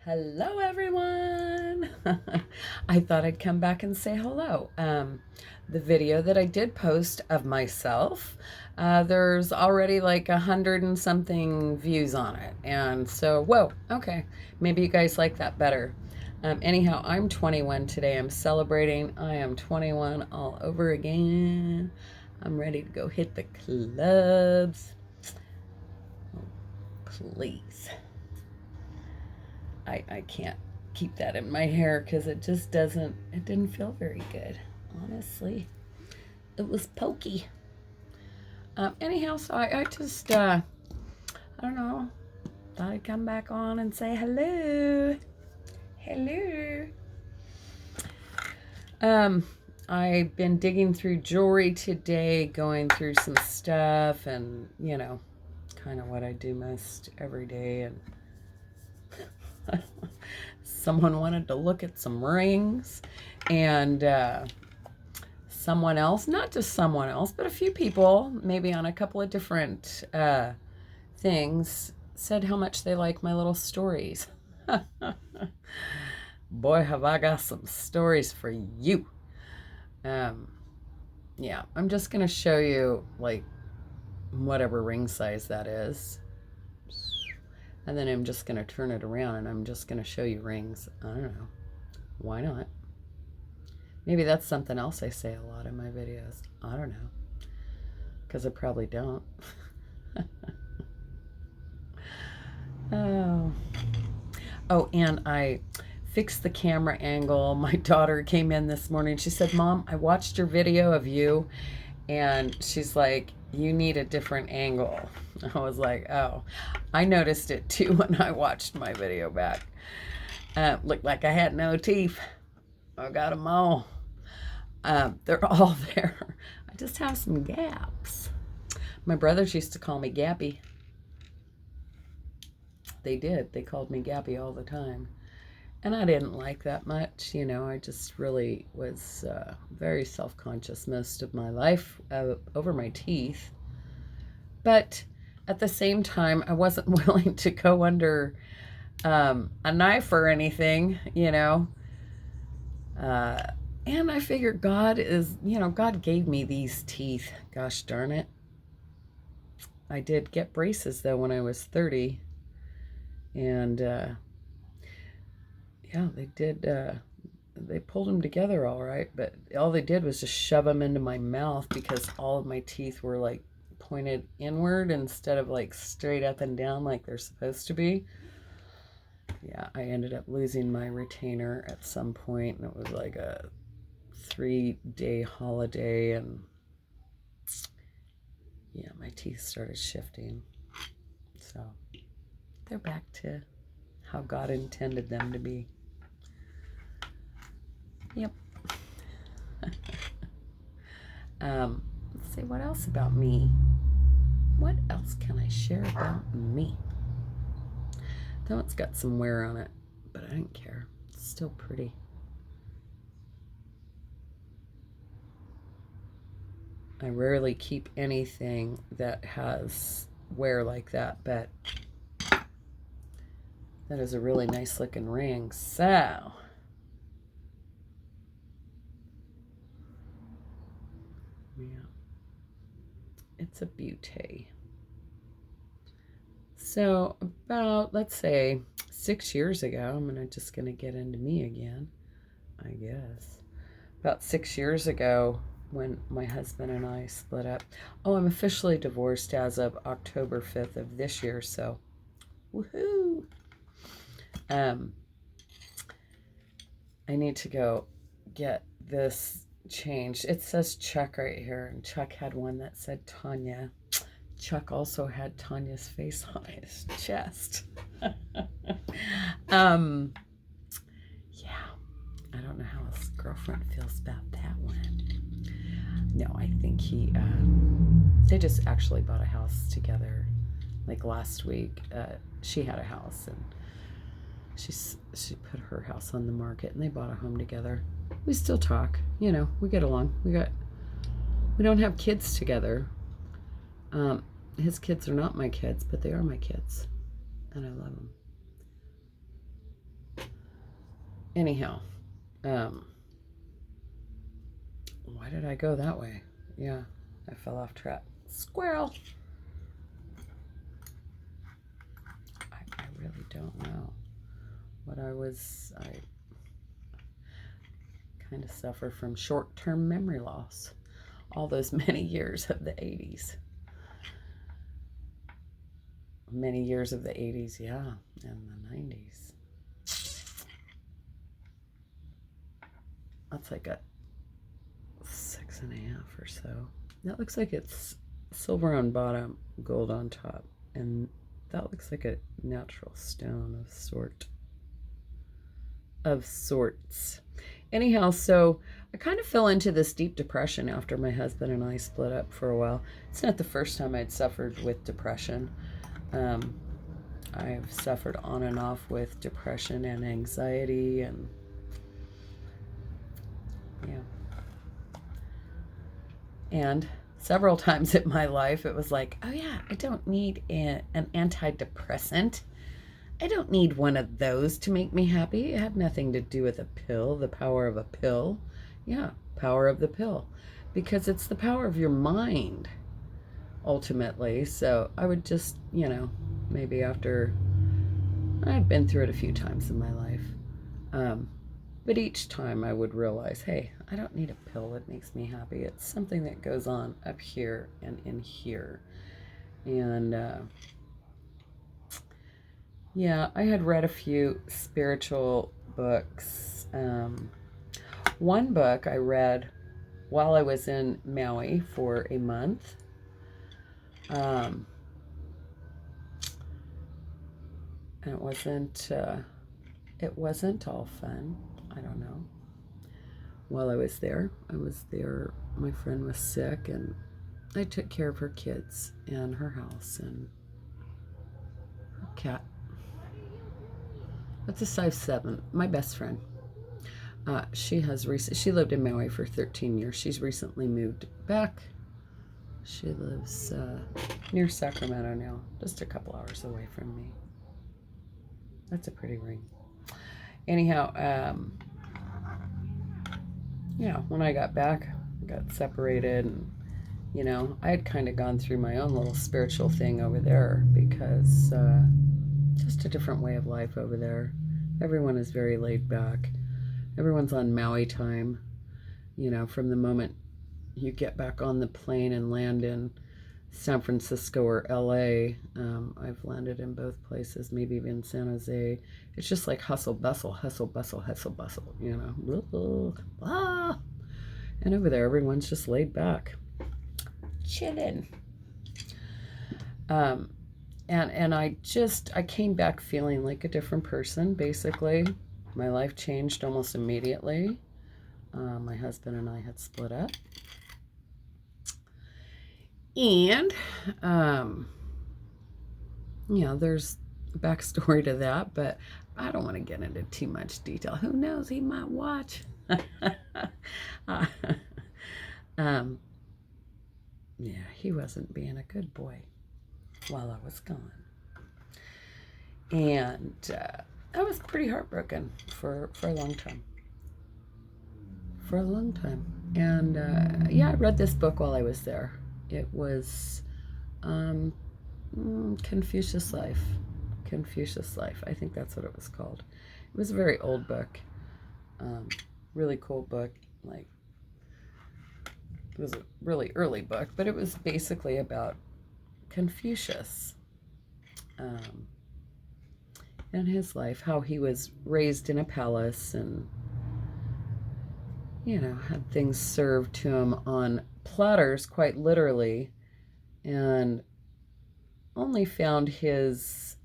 Hello, everyone. I thought I'd come back and say hello. The video that I did post of myself, there's already like 100 and something views on it. And so, whoa, okay. Maybe you guys like that better. Anyhow, I'm 21 today. I'm celebrating. I am 21 all over again. I'm ready to go hit the clubs. Please. I can't keep that in my hair because it just it didn't feel very good, honestly. It was pokey. Anyhow, so I just, I don't know, thought I'd come back on and say hello. Hello. I've been digging through jewelry today, going through some stuff and, kind of what I do most every day. And someone wanted to look at some rings, and someone else, not just someone else, but a few people, maybe on a couple of different things, said how much they like my little stories. Boy, have I got some stories for you. Yeah, I'm just going to show you, like, whatever ring size that is. And then I'm just going to turn it around and I'm just going to show you rings. I don't know. Why not? Maybe that's something else I say a lot in my videos. I don't know. Because I probably don't. Oh. Oh, and I fixed the camera angle. My daughter came in this morning. She said, "Mom, I watched your video of you." And she's like, "You need a different angle." I was like, "Oh." I noticed it too when I watched my video back. Looked like I had no teeth. I got them all. They're all there. I just have some gaps. My brothers used to call me Gappy. They did. They called me Gappy all the time. And I didn't like that much. I just really was very self-conscious most of my life over my teeth. But at the same time, I wasn't willing to go under a knife or anything, and I figured God gave me these teeth. Gosh darn it. I did get braces, though, when I was 30. And, yeah, they did, they pulled them together all right. But all they did was just shove them into my mouth because all of my teeth were, like, pointed inward instead of, like, straight up and down like they're supposed to be. Yeah, I ended up losing my retainer at some point, and it was like a 3-day holiday, and yeah, my teeth started shifting. So they're back to how God intended them to be. Yep. Let's see, what else about me? What else can I share about me? Though it's got some wear on it, but I don't care. It's still pretty. I rarely keep anything that has wear like that, but that is a really nice looking ring. So, yeah, it's a beauty. So about, let's say, 6 years ago, I'm just gonna get into me again, I guess. About 6 years ago, when my husband and I split up. Oh, I'm officially divorced as of October 5th of this year, so woohoo! I need to go get this changed. It says Chuck right here, and Chuck had one that said Tanya. Chuck also had Tanya's face on his chest. Yeah, I don't know how his girlfriend feels about that one. No, I think they just actually bought a house together, like last week. She had a house, and she put her house on the market, and they bought a home together. We still talk, we get along. We don't have kids together. His kids are not my kids, but they are my kids, and I love them. anyhow, why did I go that way? Yeah, I fell off track. Squirrel. I really don't know what I kind of suffer from short-term memory loss. All those many years of the 80s. Many years of the 80s, yeah, and the 90s. That's like a 6.5 or so. That looks like it's silver on bottom, gold on top, and that looks like a natural stone of sorts. Anyhow, so I kind of fell into this deep depression after my husband and I split up for a while. It's not the first time I'd suffered with depression. I've suffered on and off with depression and anxiety, and yeah. And several times in my life, it was like, oh yeah, I don't need an antidepressant. I don't need one of those to make me happy. It had nothing to do with a pill, the power of a pill. Yeah, power of the pill. Because it's the power of your mind, ultimately. So I would just, maybe after I've been through it a few times in my life. But each time I would realize, hey, I don't need a pill that makes me happy. It's something that goes on up here and in here. And yeah, I had read a few spiritual books. One book I read while I was in Maui for a month. And it wasn't all fun. I don't know. While I was there, my friend was sick, and I took care of her kids and her house and her cat. That's a size 7, my best friend. She lived in Maui for 13 years. She's recently moved back. She lives near Sacramento now, just a couple hours away from me. That's a pretty ring. Anyhow, when I got back, I got separated, and I had kind of gone through my own little spiritual thing over there, because just a different way of life over there. Everyone is very laid back. Everyone's on Maui time. From the moment you get back on the plane and land in San Francisco or LA. I've landed in both places, maybe even San Jose. It's just like hustle, bustle, hustle, bustle, hustle, bustle, And over there, everyone's just laid back, chilling. And I came back feeling like a different person, basically. My life changed almost immediately. My husband and I had split up. And, there's a backstory to that, but I don't want to get into too much detail. Who knows? He might watch. He wasn't being a good boy while I was gone. And I was pretty heartbroken for a long time. And, I read this book while I was there. It was Confucius Life. I think that's what it was called. It was a very old book. Really cool book. Like, it was a really early book, but it was basically about Confucius and his life, how he was raised in a palace and, had things served to him on platters, quite literally, and only found his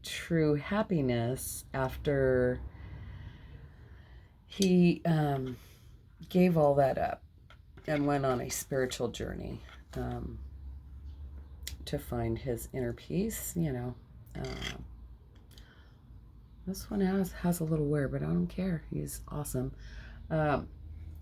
true happiness after he gave all that up and went on a spiritual journey to find his inner peace. This one has a little wear, but I don't care. He's awesome.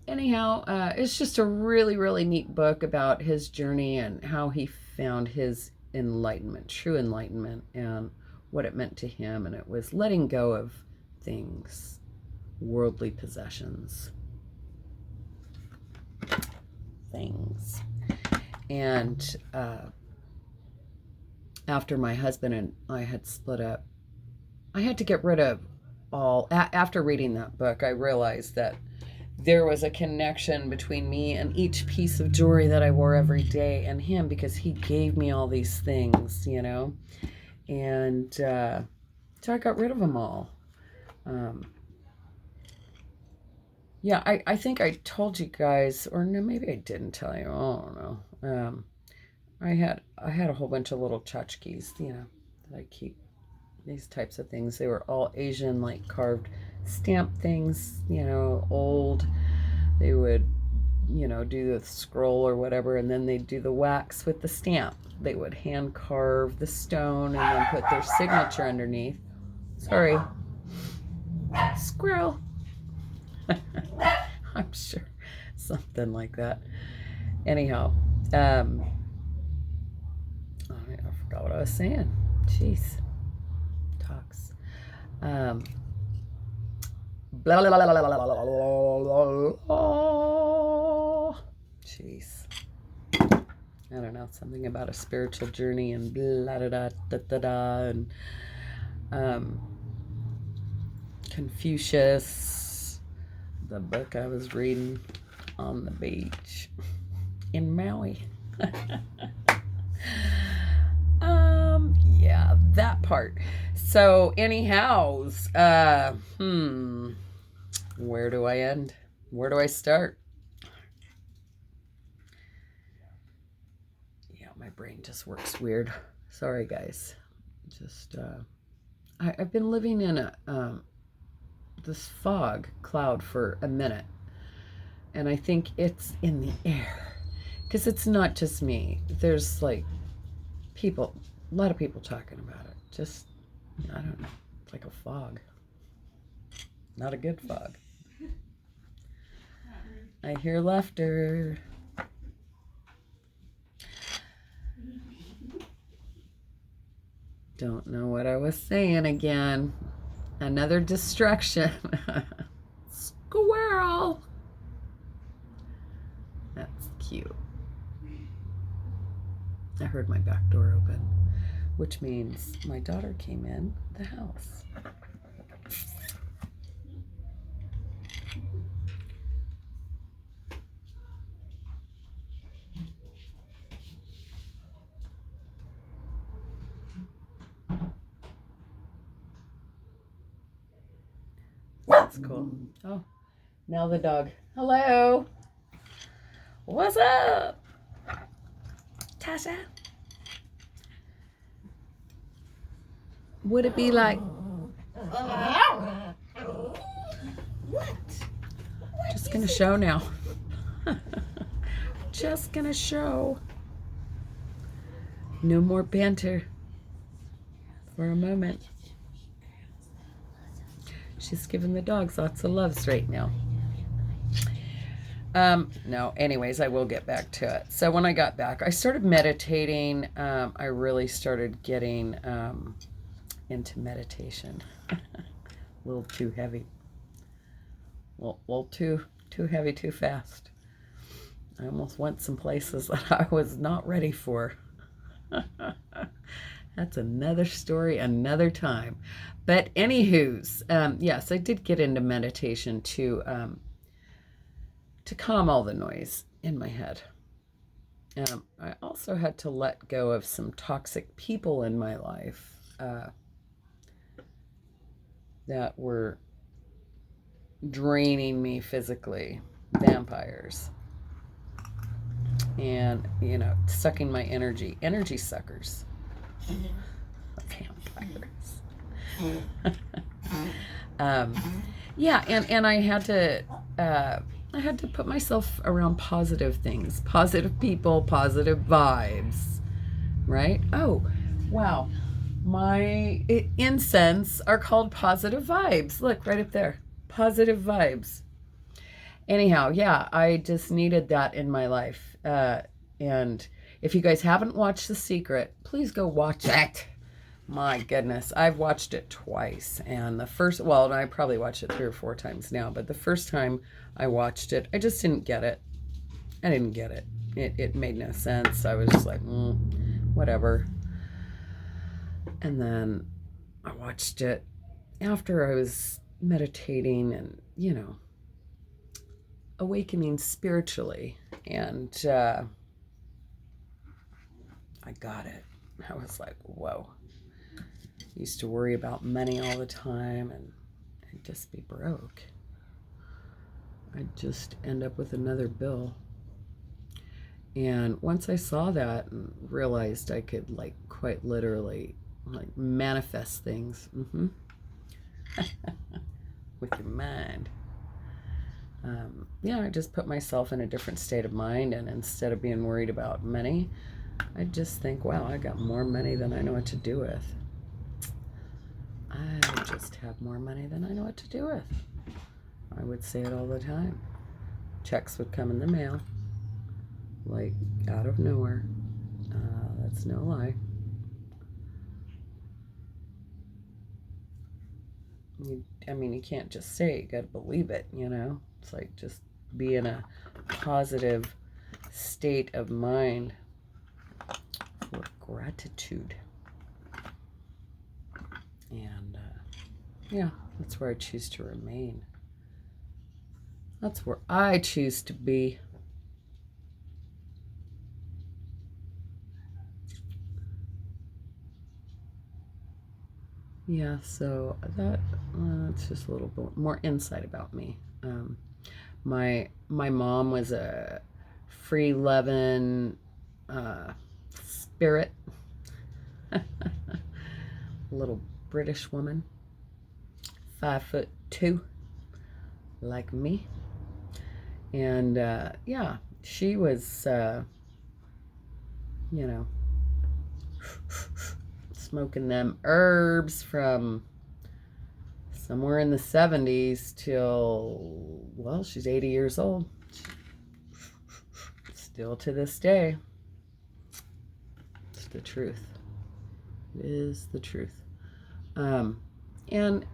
Anyhow, it's just a really, really neat book about his journey and how he found his enlightenment, true enlightenment, and what it meant to him. And it was letting go of things, worldly possessions, things. And after my husband and I had split up, I had to get rid of all. After reading that book, I realized that there was a connection between me and each piece of jewelry that I wore every day and him, because he gave me all these things, you know. And so I got rid of them all. Yeah, I think I told you guys, or no, maybe I didn't tell you. I don't know. I had a whole bunch of little tchotchkes, you know, that I keep. These types of things. They were all Asian, like carved stamp things, you know, old. They would, you know, do the scroll or whatever, and then they'd do the wax with the stamp. They would hand carve the stone and then put their signature underneath. Sorry. Squirrel. I'm sure. Something like that. Anyhow, I forgot what I was saying. Jeez. Blah, blah, blah, blah, blah, blah, blah. Jeez. I don't know, something about a spiritual journey and blah, da, da, da, da, da, and Confucius, the book I was reading on the beach in Maui. Yeah, that part. So anyhows, where do I end? Where do I start? Yeah, my brain just works weird. Sorry, guys. Just, I've been living in this fog cloud for a minute, and I think it's in the air, because it's not just me. There's like people, a lot of people talking about it. Just, I don't know. It's like a fog. Not a good fog. I hear laughter. Don't know what I was saying again. Another distraction. Squirrel. That's cute. I heard my back door open, which means my daughter came in the house. That's cool. Oh, now the dog. Hello. What's up? Tasha? Would it be like... What? Just gonna show now. Just gonna show. No more banter for a moment. She's giving the dogs lots of loves right now. No, anyways, I will get back to it. So when I got back, I started meditating. I really started getting into meditation. A little too heavy. Well, too heavy, too fast. I almost went some places that I was not ready for. That's another story, another time. But anywho's, yes, I did get into meditation to calm all the noise in my head. I also had to let go of some toxic people in my life that were draining me physically, vampires. And, you know, sucking my energy suckers. Vampires. Yeah, and I had to put myself around positive things, positive people, positive vibes, right? Oh, wow. My incense are called positive vibes. Look, right up there. Positive vibes. Anyhow, yeah, I just needed that in my life. And if you guys haven't watched The Secret, please go watch it. My goodness, I've watched it twice, and the first, well, I probably watched it 3 or 4 times now, but the first time I watched it, I just didn't get it. I didn't get it. It made no sense. I was just like, whatever. And then I watched it after I was meditating and, awakening spiritually, and I got it. I was like, whoa. Used to worry about money all the time, and I'd just be broke. I'd just end up with another bill. And once I saw that and realized I could, like, quite literally, like, manifest things with your mind. I just put myself in a different state of mind, and instead of being worried about money, I just think, wow, I got more money than I know what to do with. I just have more money than I know what to do with. I would say it all the time. Checks would come in the mail, like, out of nowhere. That's no lie. You can't just say it, you gotta believe it, It's like, just be in a positive state of mind for gratitude. And, that's where I choose to remain. That's where I choose to be. Yeah, so that's just a little bit more insight about me. My mom was a free loving spirit, little British woman, 5'2", like me, and she was, smoking them herbs from somewhere in the 70s till, well, she's 80 years old. Still to this day. It's the truth. It is the truth. And,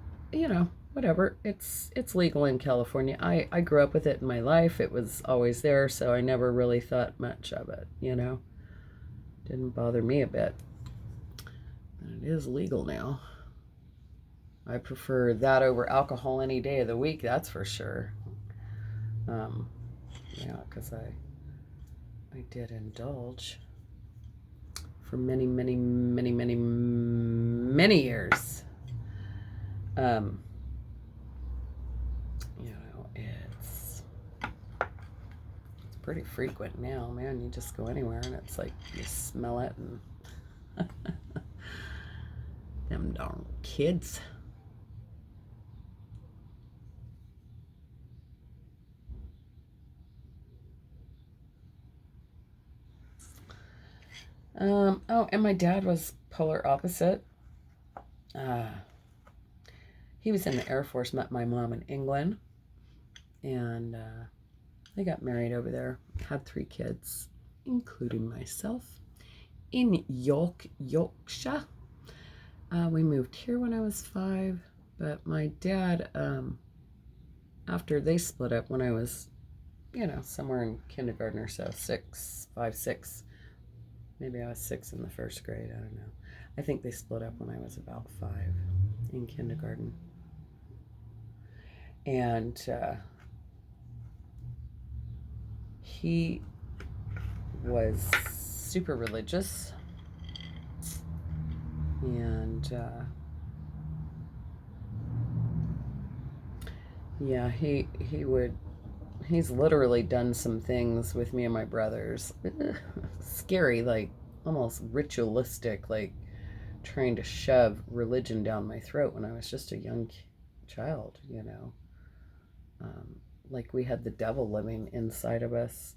whatever. It's legal in California. I grew up with it in my life. It was always there, so I never really thought much of it, Didn't bother me a bit. And it is legal now. I prefer that over alcohol any day of the week, that's for sure. Because I did indulge for many, many, many, many, many years. It's pretty frequent now, man. You just go anywhere and it's like you smell it, and them darn kids. And my dad was polar opposite. He was in the Air Force, met my mom in England, and they got married over there, had 3 kids, including myself, in Yorkshire. We moved here when I was 5, but my dad, after they split up when I was, somewhere in kindergarten or so, 5, 6, maybe I was 6 in the first grade, I don't know. I think they split up when I was about 5 in kindergarten. And he was super religious, and he's literally done some things with me and my brothers. Scary, like almost ritualistic, like trying to shove religion down my throat when I was just a young child, like we had the devil living inside of us.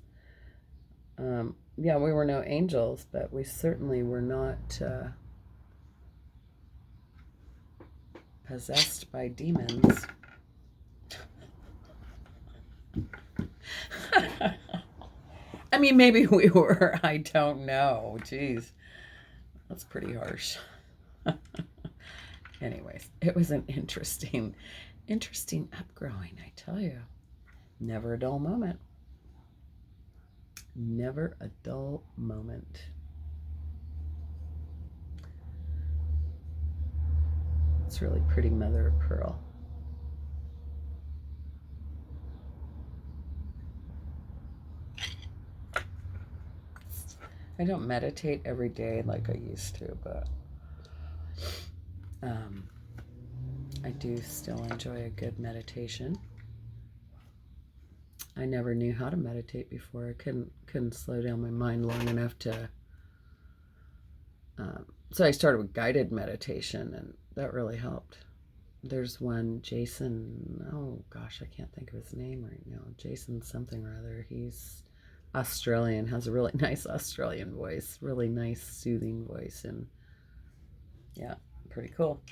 We were no angels, but we certainly were not possessed by demons. I mean, maybe we were. I don't know. Jeez, that's pretty harsh. Anyways, it was an interesting upgrowing, I tell you. Never a dull moment. Never a dull moment. It's really pretty, mother of pearl. I don't meditate every day like I used to, but I do still enjoy a good meditation. I never knew how to meditate before. I couldn't slow down my mind long enough to. So I started with guided meditation, and that really helped. There's one, Jason. Oh gosh, I can't think of his name right now. Jason something or other. He's Australian. Has a really nice Australian voice. Really nice, soothing voice, and yeah, pretty cool.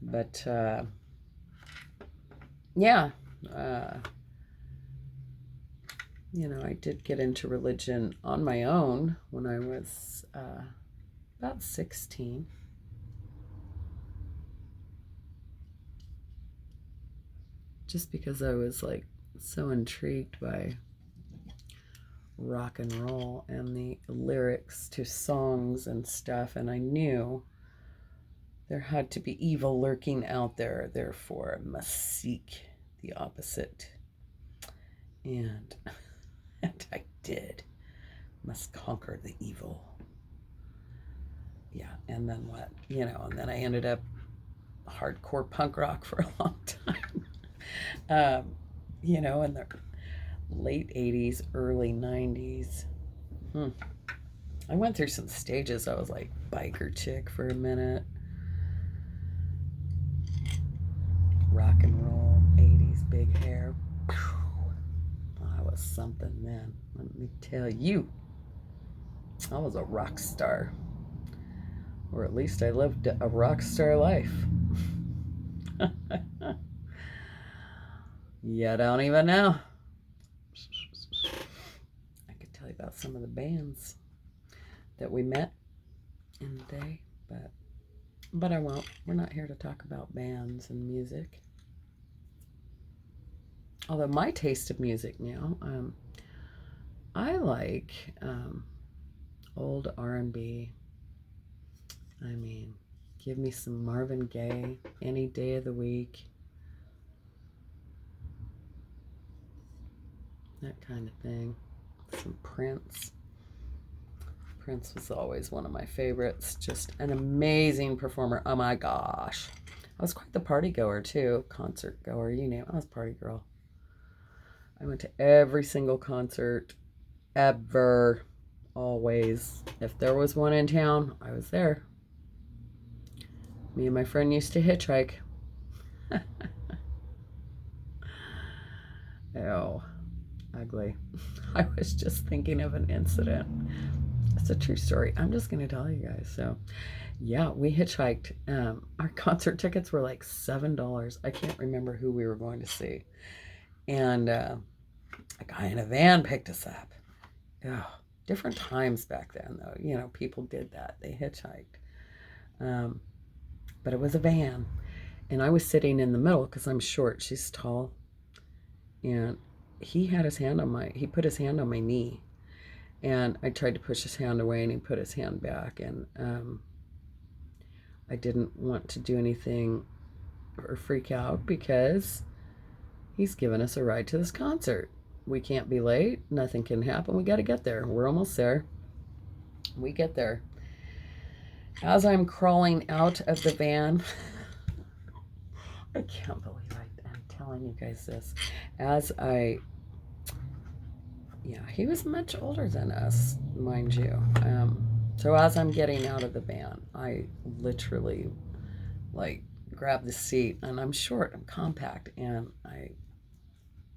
But yeah. I did get into religion on my own when I was about 16. Just because I was like so intrigued by rock and roll and the lyrics to songs and stuff, and I knew there had to be evil lurking out there, therefore I must seek the opposite. And I did. Must conquer the evil. Yeah, and then what? And then I ended up hardcore punk rock for a long time. In the late 80s, early 90s. I went through some stages. I was like biker chick for a minute. Rock and roll, 80s, big hair. I was something then. Let me tell you. I was a rock star. Or at least I lived a rock star life. Yeah, I don't even know. I could tell you about some of the bands that we met in the day, but I won't. We're not here to talk about bands and music. Although my taste of music now, I like old R&B. I mean, give me some Marvin Gaye any day of the week. That kind of thing. Some Prince. Prince was always one of my favorites. Just an amazing performer. Oh my gosh. I was quite the party goer too. Concert goer, you name it. I was a party girl. I went to every single concert ever. Always. If there was one in town, I was there. Me and my friend used to hitchhike. Oh, ugly. I was just thinking of an incident. It's a true story. I'm just going to tell you guys. So, yeah, we hitchhiked. Our concert tickets were like $7. I can't remember who we were going to see. And a guy in a van picked us up. Oh, different times back then, though. People did that. They hitchhiked. But it was a van. And I was sitting in the middle because I'm short. She's tall. And he put his hand on my knee. And I tried to push his hand away, and he put his hand back. And I didn't want to do anything or freak out because he's given us a ride to this concert. We can't be late. Nothing can happen. We got to get there. We're almost there. We get there. As I'm crawling out of the van, I can't believe I'm telling you guys this. He was much older than us, mind you. So as I'm getting out of the van, I literally grab the seat, and I'm short, I'm compact, and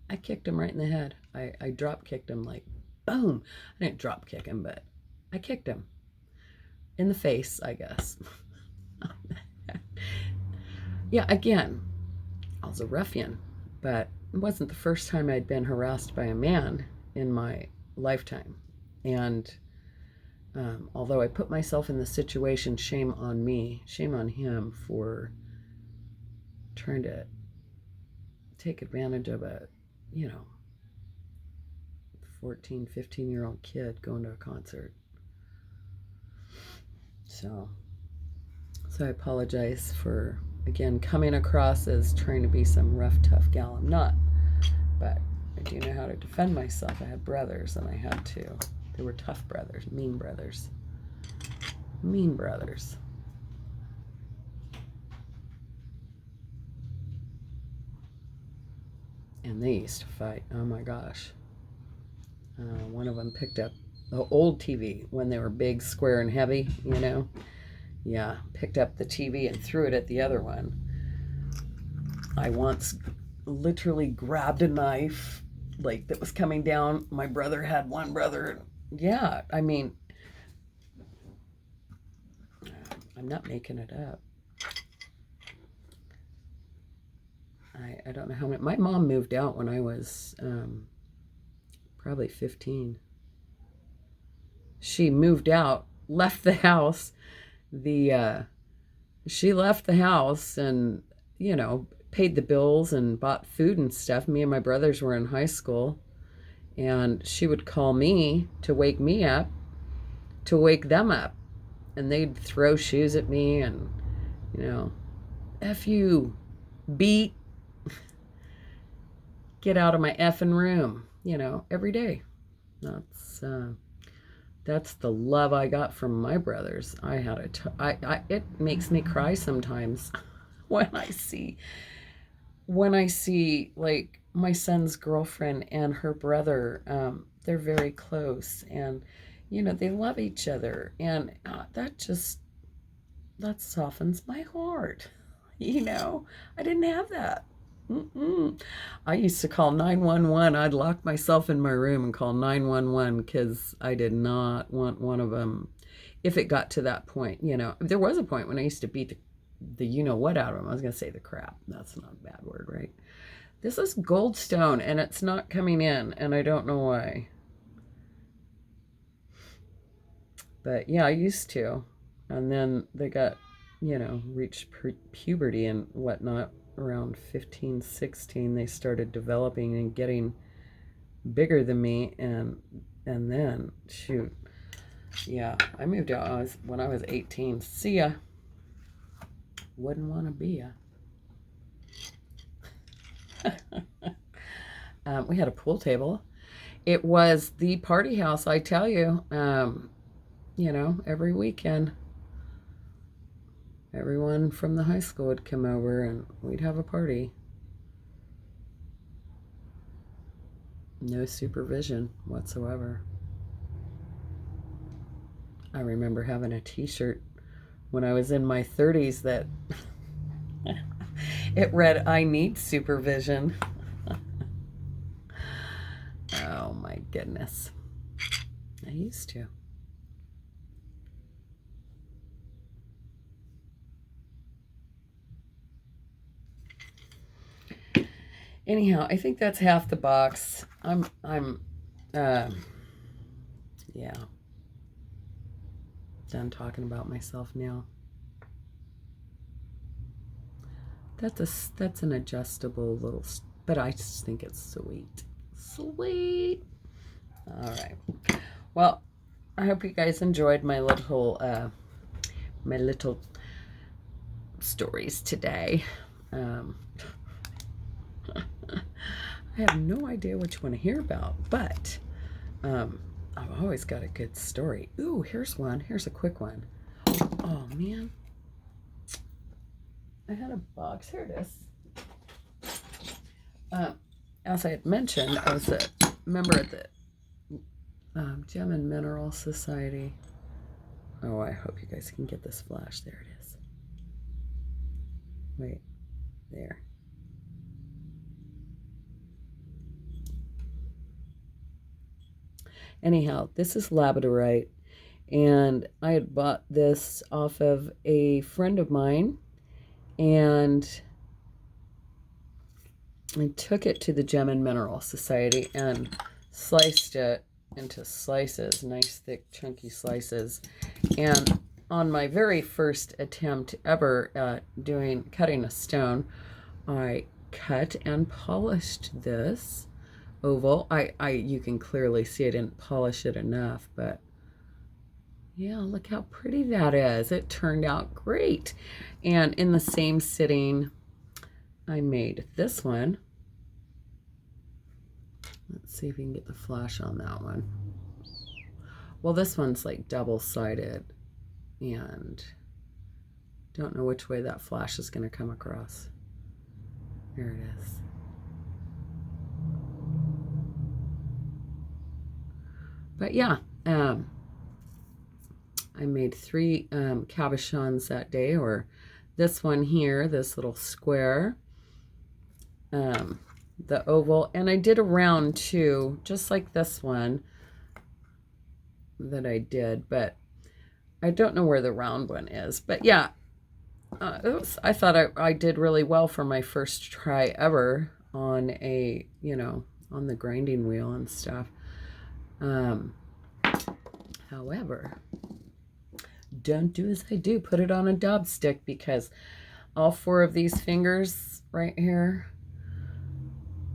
I kicked him right in the head. I drop kicked him, boom. I didn't drop kick him, but I kicked him in the face, I guess. Yeah, again, I was a ruffian, but it wasn't the first time I'd been harassed by a man in my lifetime. And Although I put myself in the situation, shame on me, shame on him for trying to take advantage of a, 14, 15-year-old kid going to a concert. So I apologize for, again, coming across as trying to be some rough, tough gal. I'm not. But I do know how to defend myself. I had brothers, and I had to. They were tough brothers, mean brothers. Mean brothers. And they used to fight. Oh my gosh. One of them picked up the old TV when they were big, square, and heavy, Yeah, picked up the TV and threw it at the other one. I once literally grabbed a knife, like, that was coming down. My brother had one brother. Yeah, I mean, I'm not making it up. I don't know how many. My mom moved out when I was probably 15. She moved out, left the house. She left the house and, paid the bills and bought food and stuff. Me and my brothers were in high school, and she would call me to wake me up, to wake them up. And they'd throw shoes at me and, F you, beat, get out of my effing room, every day. That's the love I got from my brothers. It makes me cry sometimes when I see like my son's girlfriend and her brother. They're very close, and they love each other, and that softens my heart. I didn't have that. I used to call 911. I'd lock myself in my room and call 911 because I did not want one of them. If it got to that point, there was a point when I used to beat the what out of them. I was going to say the crap. That's not a bad word, right? This is Goldstone, and it's not coming in, and I don't know why. But yeah, I used to. And then they got, reached puberty and whatnot. Around 15, 16, they started developing and getting bigger than me, and then, shoot, yeah, I moved out when I was 18. See ya. Wouldn't want to be ya. We had a pool table. It was the party house, I tell you. Every weekend, everyone from the high school would come over and we'd have a party. No supervision whatsoever. I remember having a t-shirt when I was in my 30s that it read, "I need supervision." Oh my goodness. I used to. Anyhow, I think that's half the box. Yeah, done talking about myself now. That's an adjustable little, but I just think it's sweet. Sweet. All right. Well, I hope you guys enjoyed my little stories today. I have no idea what you want to hear about, but I've always got a good story. Ooh, here's one. Here's a quick one. Oh, man. I had a box. Here it is. As I had mentioned, I was a member of the Gem and Mineral Society. Oh, I hope you guys can get this flash. There it is. Wait. There. Anyhow, this is Lapidary, and I had bought this off of a friend of mine, and I took it to the Gem and Mineral Society and sliced it into slices, nice thick chunky slices. And on my very first attempt ever at cutting a stone, I cut and polished this oval. You can clearly see I didn't polish it enough, but yeah, look how pretty that is. It turned out great. And in the same sitting, I made this one. Let's see if we can get the flash on that one. Well, this one's like double-sided, and don't know which way that flash is going to come across. There it is. But yeah, I made 3 cabochons that day, or this one here, this little square, the oval, and I did a round too, just like this one that I did, but I don't know where the round one is. But yeah, I thought I did really well for my first try ever on a, on the grinding wheel and stuff. However, don't do as I do. Put it on a daub stick, because all 4 of these fingers right here,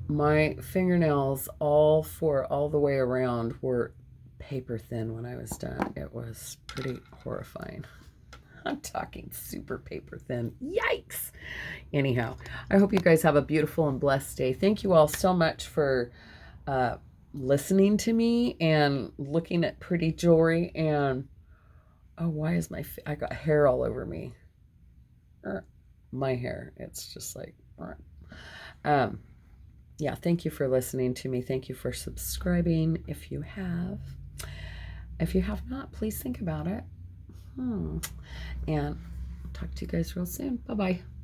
my fingernails, all 4, all the way around, were paper thin when I was done. It was pretty horrifying. I'm talking super paper thin. Yikes! Anyhow, I hope you guys have a beautiful and blessed day. Thank you all so much for listening to me and looking at pretty jewelry. And oh, why is I got hair all over me. My hair. It's just like, yeah, thank you for listening to me. Thank you for subscribing if you have. If you have not, please think about it. And talk to you guys real soon. Bye-bye.